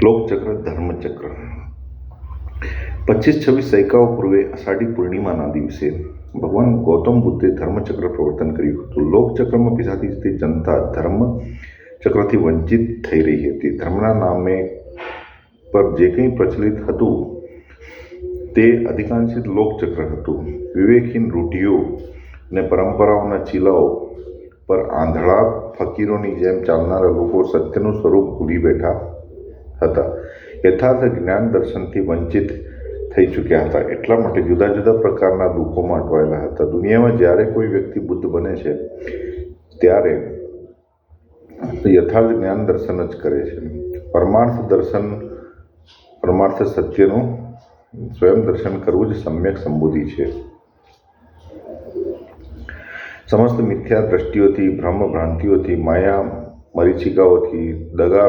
લોકચક્ર ધર્મચક્ર 25-26 સૈકાઓ પૂર્વે અષાઢી પૂર્ણિમાના દિવસે ભગવાન ગૌતમ બુદ્ધે ધર્મચક્ર પ્રવર્તન કર્યું હતું. લોકચક્રમાં પીસાતી જતી જનતા ધર્મચક્રથી વંચિત થઈ રહી હતી. ધર્મના નામે પર જે કંઈ પ્રચલિત હતું તે અધિકાંશિત લોકચક્ર હતું. વિવેકહીન રૂઢિઓ અને પરંપરાઓના ચીલાઓ પર આંધળા ફકીરોની જેમ ચાલનારા લોકો સત્યનું સ્વરૂપ ભૂલી બેઠા હતા. યથાર્થ જ્ઞાન દર્શનથી વંચિત થઈ ચૂક્યા હતા. એટલા માટે જુદા જુદા પ્રકારના દુઃખોમાં અટવાયેલા હતા. દુનિયામાં જ્યારે કોઈ વ્યક્તિ બુદ્ધ બને છે ત્યારે યથાર્થ જ્ઞાન દર્શન જ કરે છે. પરમાર્થ સત્યનું સ્વયં દર્શન કરવું જ સમ્યક સંબોધિ છે. સમસ્ત મિથ્યા દ્રષ્ટિઓથી, ભ્રમ ભ્રાંતિઓથી, માયા મરીચિકાઓથી, દગા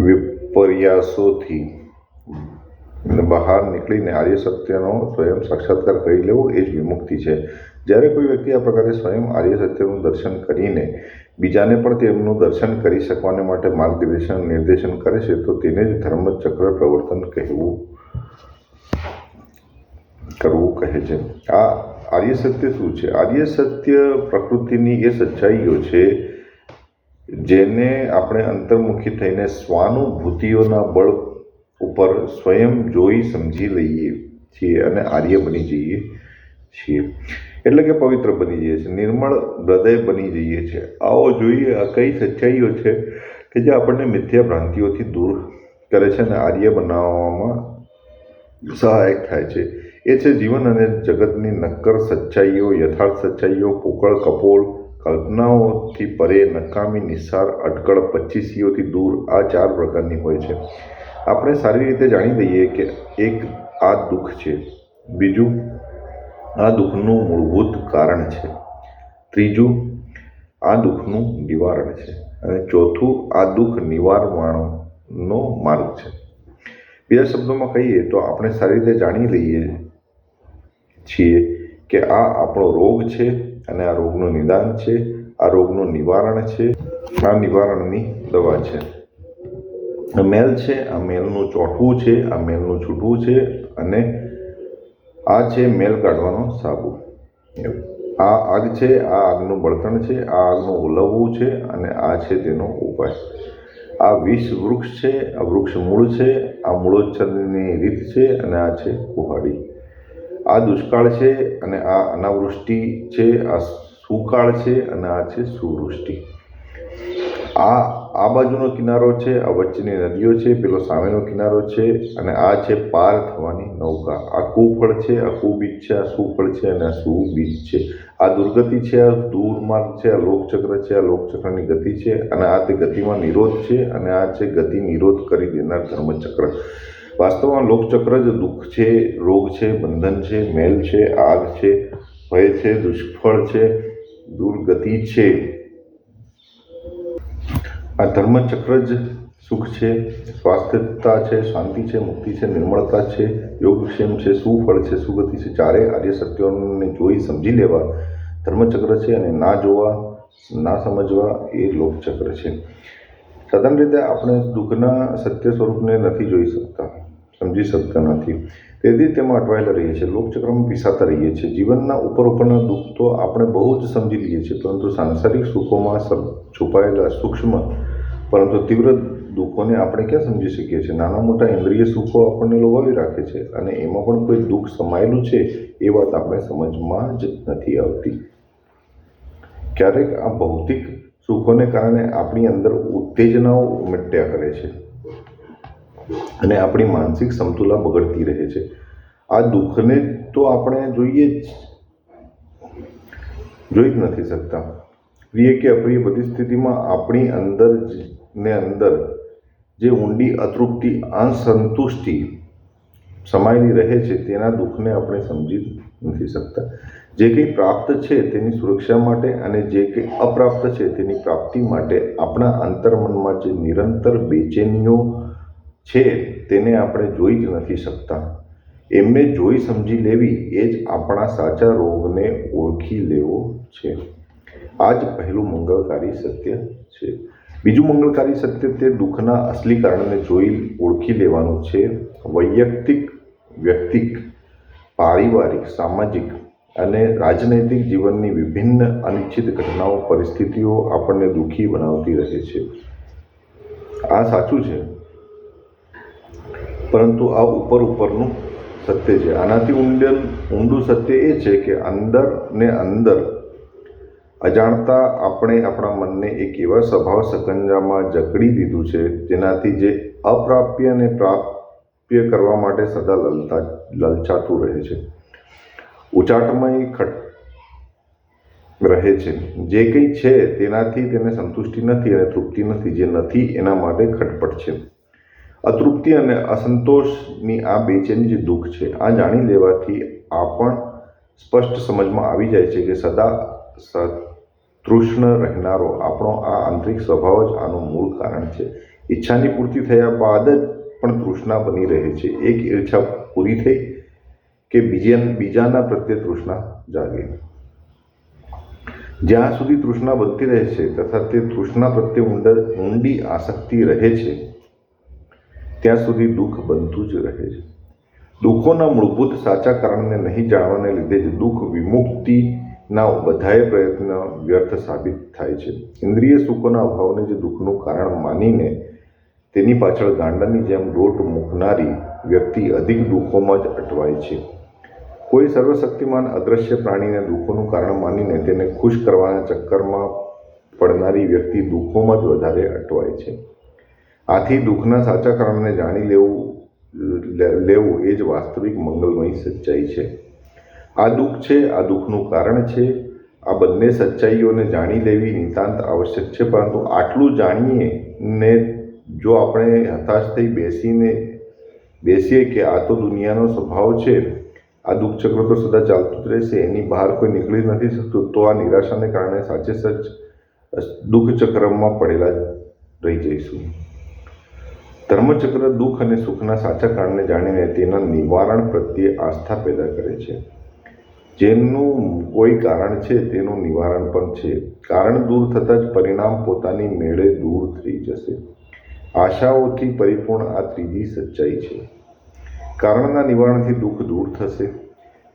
વિપર્યાસોથી બહાર નીકળીને આર્ય સત્યનો સ્વયં સાક્ષાત્કાર કરી લેવો એ જ વિમુક્તિ છે. જ્યારે કોઈ વ્યક્તિ આ પ્રકારે સ્વયં આર્ય સત્યનું દર્શન કરીને બીજાને પણ તેમનું દર્શન કરી શકવાને માટે નિર્દેશન કરે છે તો તેને જ ધર્મચક્ર પ્રવર્તન કરવું કહે છે. આ આર્ય સત્ય શું છે? આર્ય સત્ય પ્રકૃતિની એ સચ્ચાઈઓ છે જેને આપણે અંતર્મુખી થઈને સ્વાનુભૂતિઓના બળ ઉપર સ્વયં જોઈ સમજી લઈએ છીએ અને આર્ય બની જઈએ છીએ. એટલે કે પવિત્ર બની જઈએ છીએ, નિર્મળ હૃદય બની જઈએ છીએ. આવો જોઈએ આ કઈ સચ્ચાઈઓ છે કે જે આપણને મિથ્યા ભ્રાંતિઓથી દૂર કરે છે અને આર્ય બનાવવામાં સહાયક થાય છે. એ છે જીવન અને જગતની નક્કર સચ્ચાઈઓ, યથાર્થ સચ્ચાઈઓ, પોકળ કપોળ કલ્પનાઓથી પરે, નકામી નિસ્સાર અટકળ પચીસીઓથી દૂર. આ 4 પ્રકારની હોય છે. આપણે સારી રીતે જાણી લઈએ કે એક આ દુઃખ છે, બીજું આ દુઃખનું મૂળભૂત કારણ છે, ત્રીજું આ દુઃખનું નિવારણ છે અને ચોથું આ દુઃખ નિવારવાનો માર્ગ છે. બીજા શબ્દોમાં કહીએ તો આપણે સારી રીતે જાણી લઈએ છીએ કે આ આપણો રોગ છે અને આ રોગનું નિદાન છે, આ રોગનું નિવારણ છે, આ નિવારણની દવા છે. આ મેલ છે, આ મેલનું ચોંટવું છે, આ મેલનું છૂટવું છે અને આ છે મેલ કાઢવાનો સાબુ. આ આગ છે, આ આગનું બળતણ છે, આ આગનું ઓલવવું છે અને આ છે તેનો ઉપાય. આ વિષ વૃક્ષ છે, આ વૃક્ષ મૂળ છે, આ મૂળોચ્છેદની રીત છે અને આ છે કુહાડી. આ દુષ્કાળ છે અને આ અનાવૃષ્ટિ છે, આ સુકાળ છે અને આ છે સુવૃષ્ટિ. આ બાજુનો કિનારો છે, આ વચ્ચેની નદીઓ છે, પેલો સામેનો કિનારો છે અને આ છે પાર થવાની નૌકા. આ કુફળ છે, આ કુબીજ છે, આ સુફળ છે અને આ સુબીજ છે. આ દુર્ગતિ છે, આ દૂરમાર્ગ છે, આ લોકચક્ર છે, આ લોકચક્રની ગતિ છે અને આ તે ગતિમાં નિરોધ છે અને આ છે ગતિ નિરોધ કરી દેનાર ધર્મચક્ર. વાસ્તવમાં લોકચક્ર જ દુઃખ છે, રોગ છે, બંધન છે, મેલ છે, આગ છે, ભય છે, દુષ્ફળ છે, દુર્ગતિ છે. આ ધર્મચક્ર જ સુખ છે, સ્વાસ્થ્યતા છે, શાંતિ છે, મુક્તિ છે, નિર્મળતા છે, યોગક્ષેમ છે, સુફળ છે, સુગતિ છે. ચારેય આર્ય સત્યોને જોઈ સમજી લેવા ધર્મચક્ર છે અને ના જોવા, ના સમજવા એ લોકચક્ર છે. સાધારણ રીતે આપણે દુઃખના સત્ય સ્વરૂપને નથી જોઈ શકતા, સમજી શકતા નથી. તેથી તેમાં અટવાયેલા રહીએ છીએ, લોકચક્રમાં પીસાતા રહીએ છીએ. જીવનના ઉપરના દુઃખ તો આપણે બહુ જ સમજી લઈએ છીએ, પરંતુ સાંસારિક સુખોમાં છુપાયેલા સૂક્ષ્મ પરંતુ તીવ્ર દુઃખોને આપણે ક્યાં સમજી શકીએ છીએ? નાના મોટા ઇન્દ્રિય સુખો આપણને લોભાવી રાખે છે અને એમાં પણ કોઈ દુઃખ સમાયેલું છે એ વાત આપણે સમજમાં જ નથી આવતી. ક્યારેક આ ભૌતિક સુખોને કારણે આપણી અંદર ઉત્તેજનાઓ ઉમટ્યા કરે છે અને આપણી માનસિક સમતુલા બગડતી રહે છે. આ દુઃખને તો આપણે જોઈ જ નથી શકતા. પ્રિય કે અપ્રિય બધી સ્થિતિમાં આપણી અંદર જે ઊંડી અતૃપ્તિ, અસંતુષ્ટિ સમાયેલી રહે છે તેના દુઃખને આપણે સમજી નથી શકતા. જે કંઈ પ્રાપ્ત છે તેની સુરક્ષા માટે અને જે કંઈ અપ્રાપ્ત છે તેની પ્રાપ્તિ માટે આપણા અંતર્મનમાં જે નિરંતર બેચેનીઓ છે તેને આપણે જોઈ જ નથી શકતા. એમને જોઈ સમજી લેવી એ જ આપણા સાચા રોગને ઓળખી લેવો છે. આ જ પહેલું મંગળકારી સત્ય છે. બીજું મંગળકારી સત્ય તે દુઃખના અસલી કારણને જોઈ ઓળખી લેવાનું છે. વ્યક્તિક, પારિવારિક, સામાજિક અને રાજનૈતિક જીવનની વિભિન્ન અનિશ્ચિત ઘટનાઓ, પરિસ્થિતિઓ આપણને દુઃખી બનાવતી રહે છે. આ સાચું છે, પરંતુ આ ઉપરનું સત્ય છે. આનાથી ઊંડું સત્ય એ છે કે અંદર ને અંદર અજાણતા આપણે આપણા મનને એક એવા સ્વભાવ સકંજામાં જકડી દીધું છે જેનાથી જે અપ્રાપ્યને પ્રાપ્ય કરવા માટે સદા લલચાતું રહે છે, ઉચાટમય રહે છે. જે કંઈ છે તેનાથી તેને સંતુષ્ટિ નથી અને તૃપ્તિ નથી. જે નથી એના માટે ખટપટ છે. અતૃપ્તિ અને અસંતોષની આ બેચેની જે દુઃખ છે, આ જાણી લેવાથી આ પણ સ્પષ્ટ સમજમાં આવી જાય છે કે સદા તૃષ્ણ રહેનારો આપણો આ આંતરિક સ્વભાવ જ આનું મૂળ કારણ છે. ઈચ્છાની પૂર્તિ થયા બાદ જ પણ તૃષ્ણા બની રહે છે. એક ઈચ્છા પૂરી થઈ કે બીજાના પ્રત્યે તૃષ્ણા જાગે. જ્યાં સુધી તૃષ્ણા બનતી રહે છે તથા તે તૃષ્ણા પ્રત્યે ઊંડી આસક્તિ રહે છે ત્યાં સુધી દુઃખ બનતું જ રહે છે. દુઃખોના મૂળભૂત સાચા કારણને નહીં જાણવાને લીધે જ દુઃખ વિમુક્તિના બધાય પ્રયત્ન વ્યર્થ સાબિત થાય છે. ઇન્દ્રિય સુખોના અભાવને જે દુઃખનું કારણ માનીને તેની પાછળ ગાંડાની જેમ દોટ મૂકનારી વ્યક્તિ અધિક દુઃખોમાં જ અટવાય છે. કોઈ સર્વશક્તિમાન અદૃશ્ય પ્રાણીને દુઃખોનું કારણ માનીને તેને ખુશ કરવાના ચક્કરમાં પડનારી વ્યક્તિ દુઃખોમાં જ વધારે અટવાય છે. આથી દુઃખના સાચા કારણને જાણી લેવું એ જ વાસ્તવિક મંગલમય સચ્ચાઈ છે. આ દુઃખ છે, આ દુઃખનું કારણ છે. આ બંને સચ્ચાઈઓને જાણી લેવી નિતાંત આવશ્યક છે. પરંતુ આટલું જાણીએ ને જો આપણે હતાશ થઈ બેસીએ કે આ તો દુનિયાનો સ્વભાવ છે, આ દુઃખ ચક્ર તો સદા ચાલતું જ રહેશે, એની બહાર કોઈ નીકળી નથી શકતું, તો આ નિરાશાને કારણે સાચે સચ દુઃખ ચક્રમાં પડેલા રહી જઈશું. ધર્મચક્ર દુઃખ અને સુખના સાચા કારણને જાણીને તેના નિવારણ પ્રત્યે આસ્થા પેદા કરે છે. જેનું કોઈ કારણ છે તેનું નિવારણ પણ છે. કારણ દૂર થતાં જ પરિણામ પોતાની મેળે દૂર થઈ જશે. આશાઓથી પરિપૂર્ણ આ ત્રીજી સચ્ચાઈ છે. કારણના નિવારણથી દુઃખ દૂર થશે.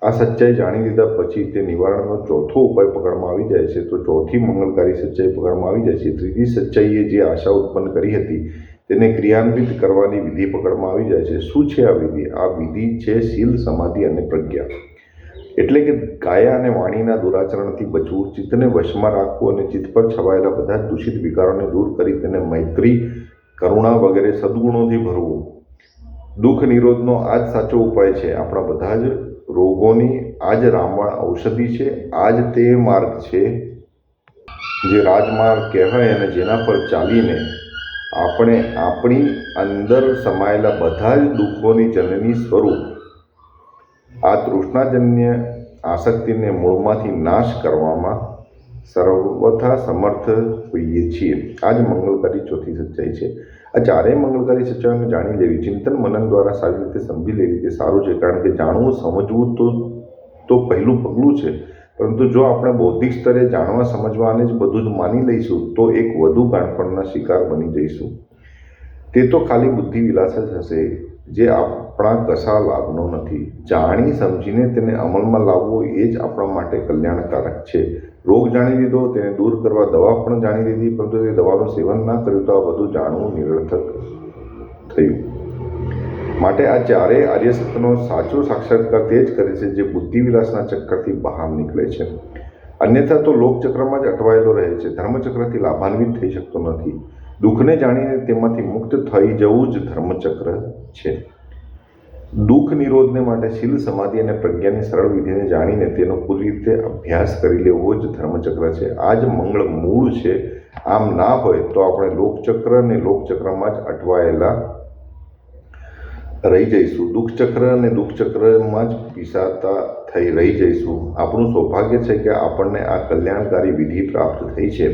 આ સચ્ચાઈ જાણી લીધા પછી તે નિવારણનો ચોથો ઉપાય પકડમાં આવી જાય છે, તો ચોથી મંગલકારી સચ્ચાઈ પકડમાં આવી જાય છે. ત્રીજી સચ્ચાઈએ જે આશા ઉત્પન્ન કરી હતી તેને ક્રિયાન્વિત કરવાની વિધિ પકડમાં આવી જાય છે. શું છે આ વિધિ? આ વિધિ છે શીલ, સમાધિ અને પ્રજ્ઞા. એટલે કે કાયા અને વાણીના દુરાચરણથી બચવું, ચિત્તને વશમાં રાખવું અને ચિત્ત પર છવાયેલા બધા જ દૂષિત વિકારોને દૂર કરી તેને મૈત્રી, કરુણા વગેરે સદગુણોથી ભરવું. દુઃખ નિરોધનો આ જ સાચો ઉપાય છે. આપણા બધા જ રોગોની આ જ રામબાણ ઔષધિ છે. આ જ તે માર્ગ છે જે રાજમાર્ગ કહેવાય અને જેના પર ચાલીને આપણે આપણી અંદર સમાયેલા બધા જ દુઃખોની જનની સ્વરૂપ આ તૃષ્ણાજન્ય આસક્તિને મૂળમાંથી નાશ કરવામાં સર્વથા સમર્થ હોઈએ છીએ. આ જ મંગલકારી ચોથી સચ્ચાઈ છે. આ ચારેય મંગલકારી સચ્ચાઈઓને જાણી લેવી, ચિંતન મનન દ્વારા સારી રીતે સમજી લેવી તે સારું છે. કારણ કે જાણવું, સમજવું તો પહેલું પગલું છે. પરંતુ જો આપણે બૌદ્ધિક સ્તરે જાણવા સમજવાને જ બધું જ માની લઈશું તો એક વધુ ગાંઠપણના શિકાર બની જઈશું. તે તો ખાલી બુદ્ધિ વિલાસ જ હશે, જે આપણા કશા લાભનો નથી. જાણી સમજીને તેને અમલમાં લાવવો એ જ આપણા માટે કલ્યાણકારક છે. રોગ જાણી લીધો, તેને દૂર કરવા દવા પણ જાણી લીધી, પરંતુ તે દવાનું સેવન ના કર્યું તો આ બધું જાણવું નિરર્થક થયું. માટે આ ચારેય આર્ય સત્યનો સાચો સાક્ષાત્કાર તે જ કરે છે જે બુદ્ધિ વિલાસના ચક્કરથી બહાર નીકળે છે. અન્યથા તો લોકચક્રમાં જ અટવાયેલો રહે છે. ધર્મચક્રથી લાભાન્વિત થઈ શકતો નથી. દુઃખને જાણીને તેમાંથી મુક્ત થઈ જવું જ ધર્મચક્ર છે. દુઃખ નિરોધને માટે શીલ, સમાધિ અને પ્રજ્ઞાની સરળ વિધિને જાણીને તેનો પૂરી રીતે અભ્યાસ કરી લેવો જ ધર્મચક્ર છે. આ જ મંગળ મૂળ છે. આમ ના હોય તો આપણે લોકચક્ર અને લોકચક્રમાં જ અટવાયેલા રહી જઈશું. દુઃખચક્ર અને દુઃખચક્રમાં જ પીસાતા થઈ રહી જઈશું. આપણું સૌભાગ્ય છે કે આપણને આ કલ્યાણકારી વિધિ પ્રાપ્ત થઈ છે.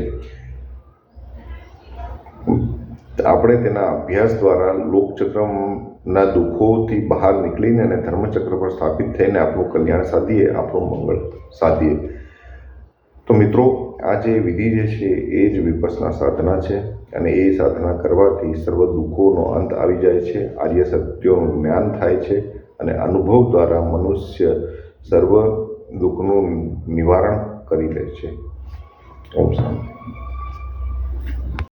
આપણે તેના અભ્યાસ દ્વારા લોકચક્રના દુઃખોથી બહાર નીકળીને અને ધર્મચક્ર પર સ્થાપિત થઈને આપણું કલ્યાણ સાધીએ, આપણું મંગળ સાધીએ. તો મિત્રો, આ જે વિધિ જે છે એ જ વિપસના સાધના છે અને એ સાધના કરવાથી સર્વ દુઃખોનો અંત આવી જાય છે, આર્ય સત્યોનું જ્ઞાન થાય છે અને અનુભવ દ્વારા મનુષ્ય સર્વ દુઃખનું નિવારણ કરી લે છે. ઓમ શાંતિ.